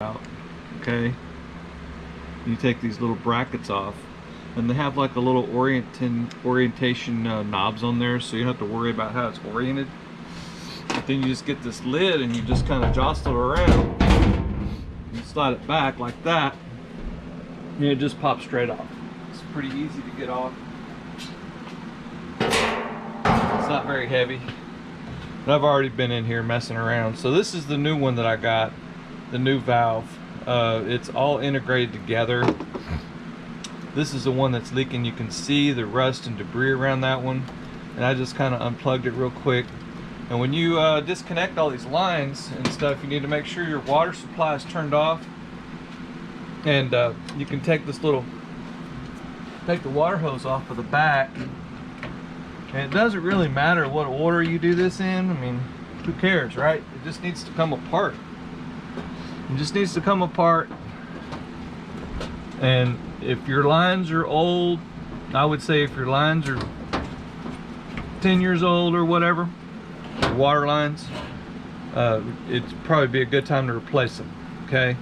out. Okay, you take these little brackets off, and they have like a little orientation knobs on there, so you don't have to worry about how it's oriented. But then you just get this lid and you just kind of jostle it around. You slide it back like that, and it just pops straight off. It's pretty easy to get off. It's not very heavy. But I've already been in here messing around. So this is the new one that I got, the new valve. It's all integrated together. This is the one that's leaking. You can see the rust and debris around that one. And I just kind of unplugged it real quick. And when you disconnect all these lines and stuff, you need to make sure your water supply is turned off. And you can take this little, take the water hose off of the back. And it doesn't really matter what order you do this in. I mean, who cares, right? It just needs to come apart. It just needs to come apart. And if your lines are old, I would say if your lines are 10 years old or whatever, water lines, it'd probably be a good time to replace them, okay?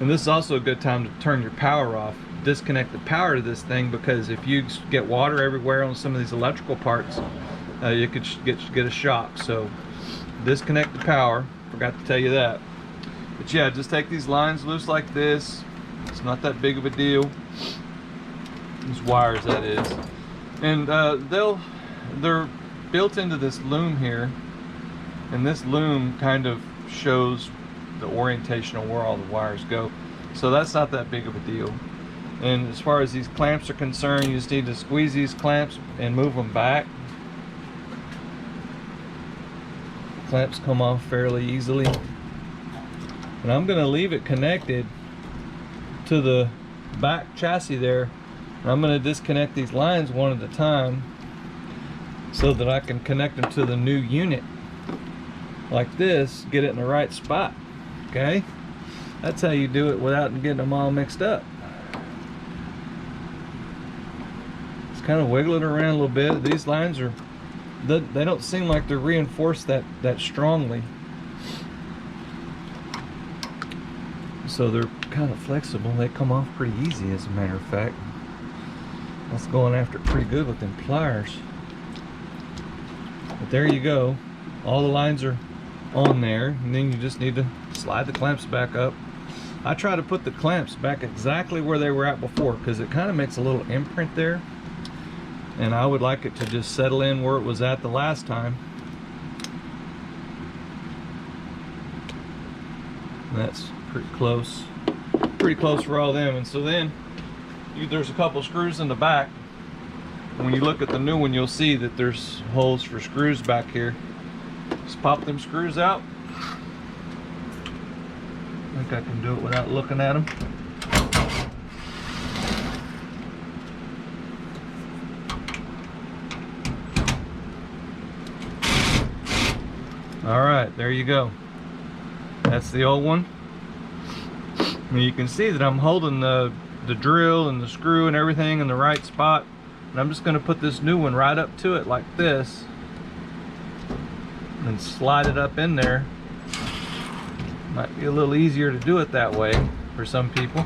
And this is also a good time to turn your power off. Disconnect the power to this thing, because if you get water everywhere on some of these electrical parts, you could get a shock. So disconnect the power. Forgot to tell you that. But yeah, just take these lines loose like this. It's not that big of a deal. These wires, that is. And they're built into this loom here, and this loom kind of shows the orientation of where all the wires go. So that's not that big of a deal. And as far as these clamps are concerned, you just need to squeeze these clamps and move them back. Clamps come off fairly easily. And I'm going to leave it connected to the back chassis there. And I'm going to disconnect these lines one at a time so that I can connect them to the new unit like this, get it in the right spot. Okay? That's how you do it without getting them all mixed up. Kind of wiggle it around a little bit. These lines are, they don't seem like they're reinforced that strongly, so they're kind of flexible. They come off pretty easy, as a matter of fact. That's going after it pretty good with them pliers. But there you go, all the lines are on there, and then you just need to slide the clamps back up. I try to put the clamps back exactly where they were at before, because it kind of makes a little imprint there. And I would like it to just settle in where it was at the last time. And that's pretty close for all them. And so then there's a couple screws in the back. And when you look at the new one, you'll see that there's holes for screws back here. Just pop them screws out. I think I can do it without looking at them. Alright, there you go. That's the old one. And you can see that I'm holding the drill and the screw and everything in the right spot. And I'm just going to put this new one right up to it like this. And slide it up in there. Might be a little easier to do it that way for some people.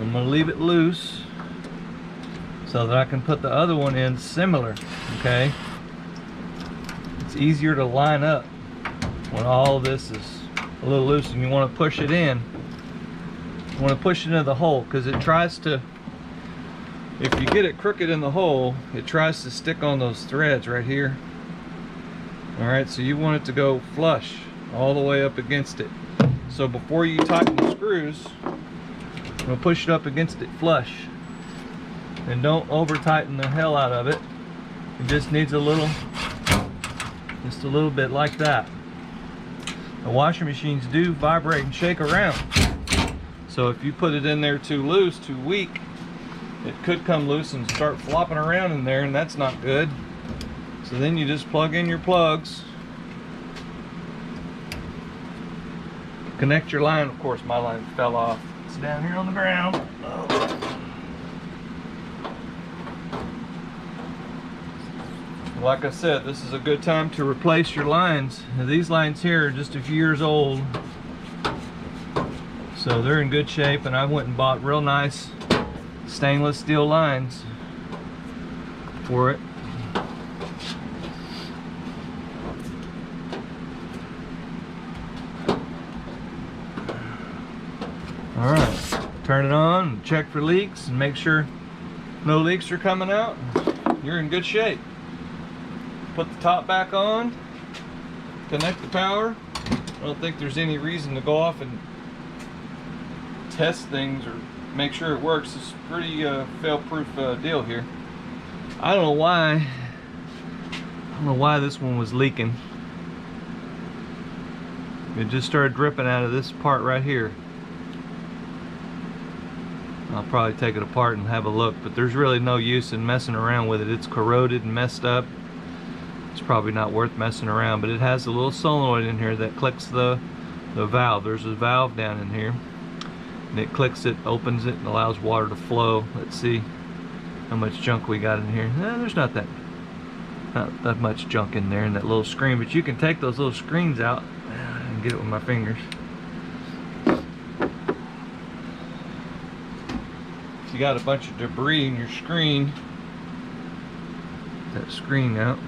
I'm going to leave it loose so that I can put the other one in similar, okay? It's easier to line up when all of this is a little loose and you want to push it in. You want to push it into the hole, because it tries to, if you get it crooked in the hole, it tries to stick on those threads right here. Alright, so you want it to go flush all the way up against it. So before you tighten the screws, I'm going to push it up against it flush. And don't over tighten the hell out of it. It just needs just a little bit like that. The washing machines do vibrate and shake around. So if you put it in there too loose, too weak, it could come loose and start flopping around in there, and that's not good. So then you just plug in your plugs. Connect your line. Of course, my line fell off. It's down here on the ground. Oh. Like I said, this is a good time to replace your lines. Now, these lines here are just a few years old, so they're in good shape, and I went and bought real nice stainless steel lines for it. Alright, turn it on, check for leaks, and make sure no leaks are coming out. You're in good shape. Put the top back on, connect the power. I don't think there's any reason to go off and test things or make sure it works. It's a pretty fail-proof deal here. I don't know why this one was leaking. It just started dripping out of this part right here. I'll probably take it apart and have a look, but there's really no use in messing around with it. It's corroded and messed up. It's probably not worth messing around, but it has a little solenoid in here that clicks the valve. There's a valve down in here, and it clicks it, opens it, and allows water to flow. Let's see how much junk we got in here. There's not that much junk in there in that little screen, but you can take those little screens out and get it with my fingers. If you got a bunch of debris in your screen, that screen out.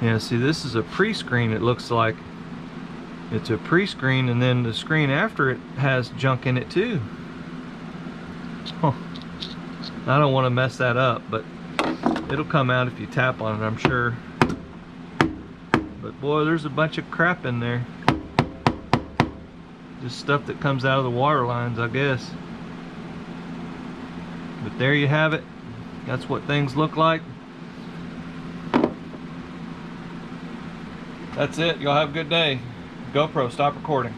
Yeah, see, this is a pre-screen. It looks like it's a pre-screen, and then the screen after it has junk in it too. Oh, I don't want to mess that up, but it'll come out if you tap on it, I'm sure. But boy, there's a bunch of crap in there. Just stuff that comes out of the water lines, I guess. But there you have it. That's what things look like. That's it. Y'all have a good day. GoPro, stop recording.